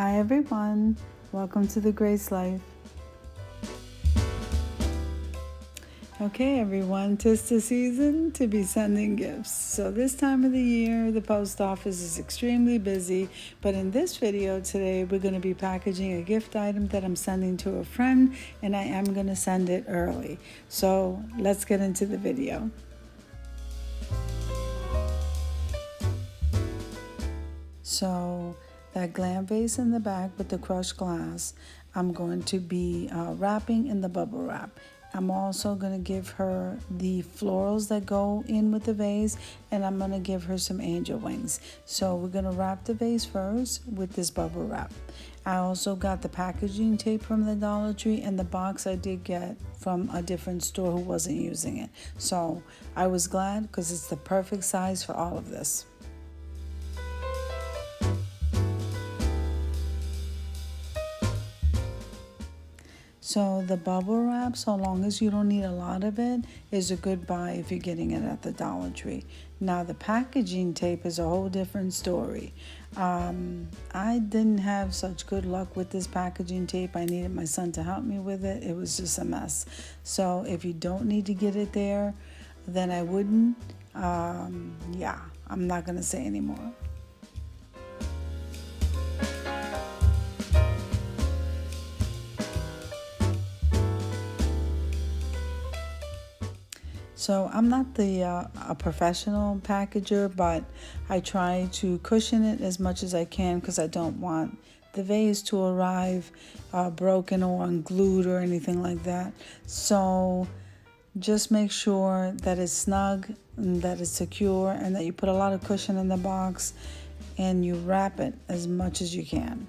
Hi everyone, welcome to the Grace Life. Okay everyone, 'tis the season to be sending gifts. So this time of the year, the post office is extremely busy, but in this video today, we're going to be packaging a gift item that I'm sending to a friend, and I am going to send it early. So let's get into the video. So that glam vase in the back with the crushed glass, I'm going to be wrapping in the bubble wrap. I'm also going to give her the florals that go in with the vase, and I'm going to give her some angel wings. So we're going to wrap the vase first with this bubble wrap. I also got the packaging tape from the Dollar Tree, and the box I did get from a different store who wasn't using it. So I was glad because it's the perfect size for all of this. So the bubble wrap, so long as you don't need a lot of it, is a good buy if you're getting it at the Dollar Tree. Now the packaging tape is a whole different story. I didn't have such good luck with this packaging tape. I needed my son to help me with it. It was just a mess. So if you don't need to get it there, then I wouldn't. Yeah, I'm not gonna say anymore. So I'm not a professional packager, but I try to cushion it as much as I can because I don't want the vase to arrive broken or unglued or anything like that. So just make sure that it's snug and that it's secure and that you put a lot of cushion in the box and you wrap it as much as you can.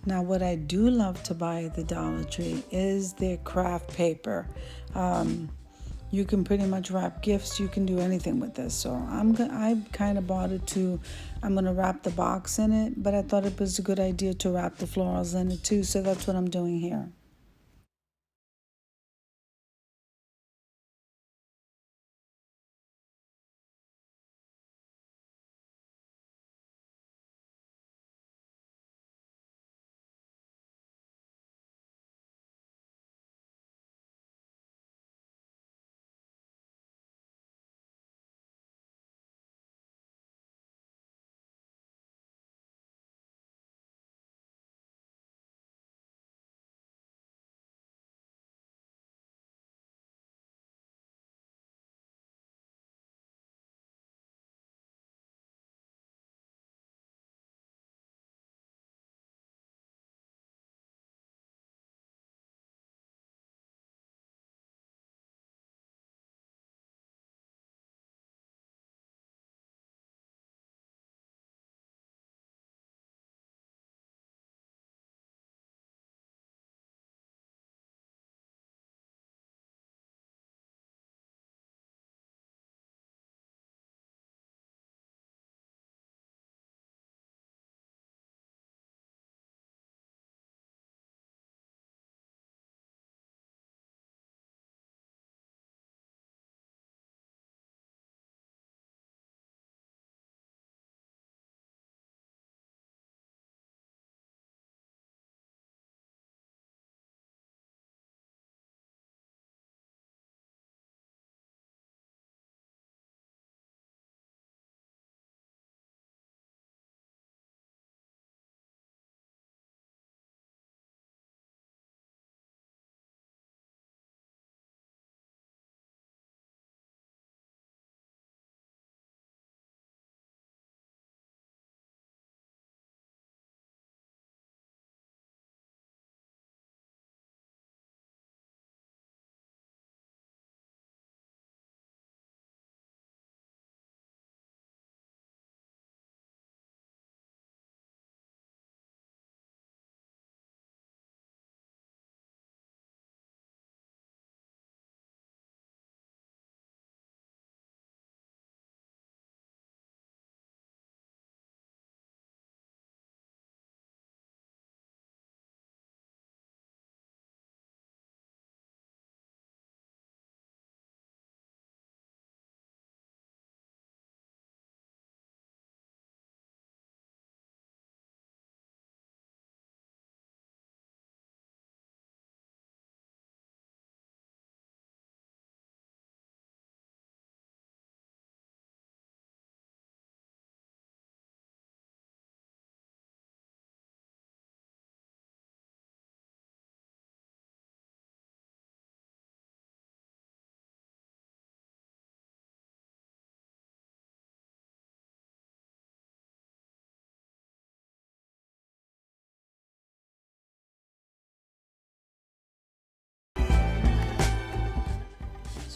Now, what I do love to buy at the Dollar Tree is their craft paper. You can pretty much wrap gifts. You can do anything with this. So I kind of bought it too. I'm gonna wrap the box in it, but I thought it was a good idea to wrap the florals in it too. So that's what I'm doing here.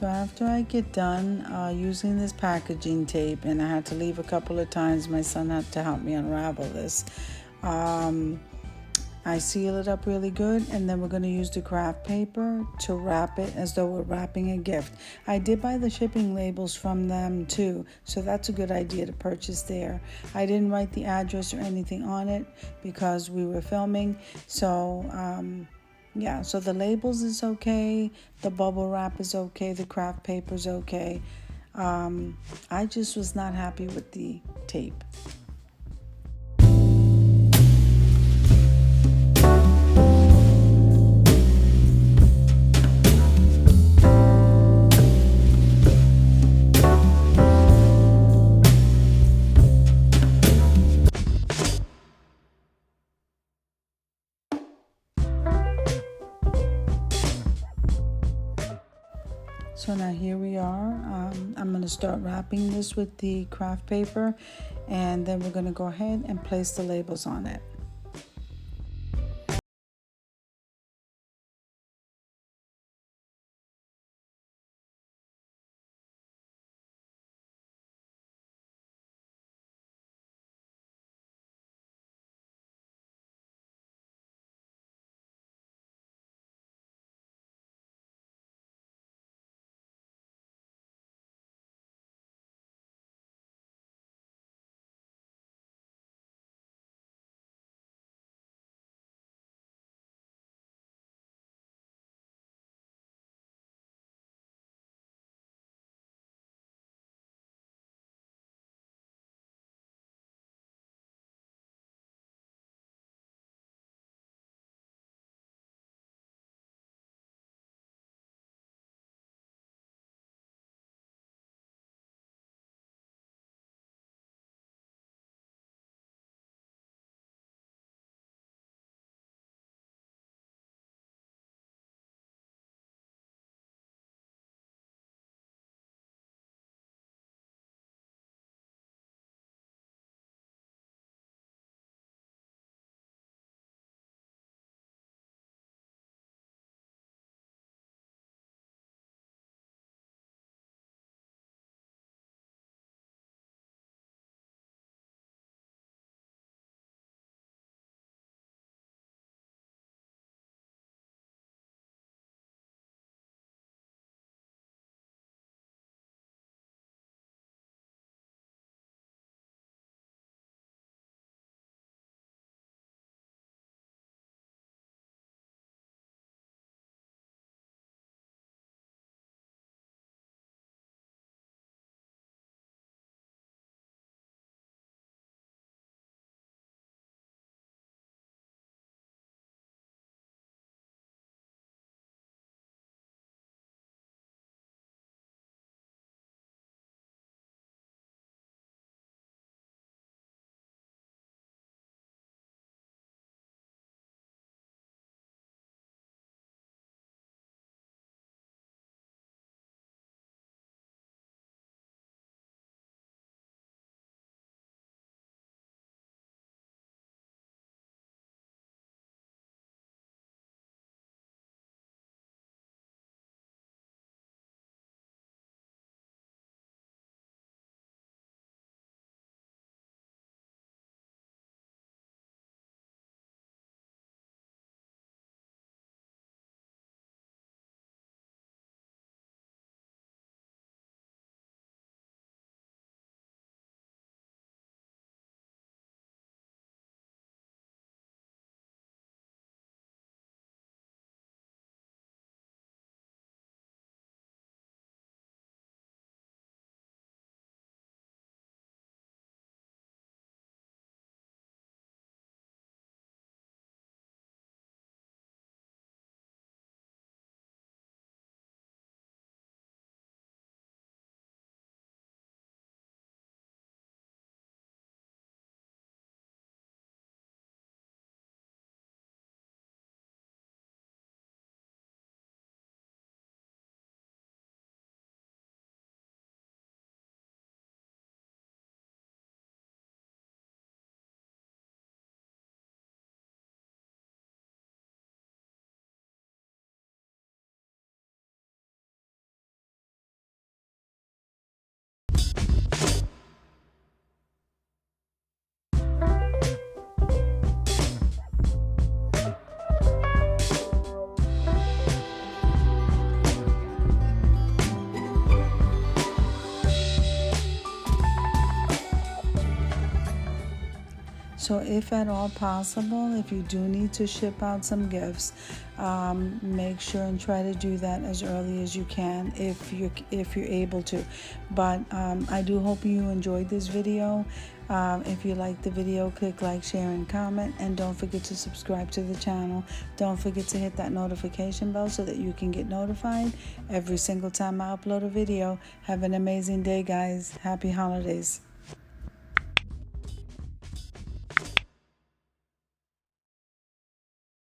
So after I get done using this packaging tape, and I had to leave a couple of times, my son had to help me unravel this. I seal it up really good, and then we're going to use the craft paper to wrap it as though we're wrapping a gift. I did buy the shipping labels from them too, so that's a good idea to purchase there. I didn't write the address or anything on it because we were filming, so yeah, so the labels is okay, the bubble wrap is okay, the craft paper is okay. I just was not happy with the tape. So now here we are. I'm going to start wrapping this with the craft paper, and then we're going to go ahead and place the labels on it. So if at all possible, if you do need to ship out some gifts, make sure and try to do that as early as you can if you're able to. But I do hope you enjoyed this video. If you like the video, click like, share, and comment, and don't forget to subscribe to the channel. Don't forget to hit that notification bell so that you can get notified every single time I upload a video. Have an amazing day, guys. Happy holidays.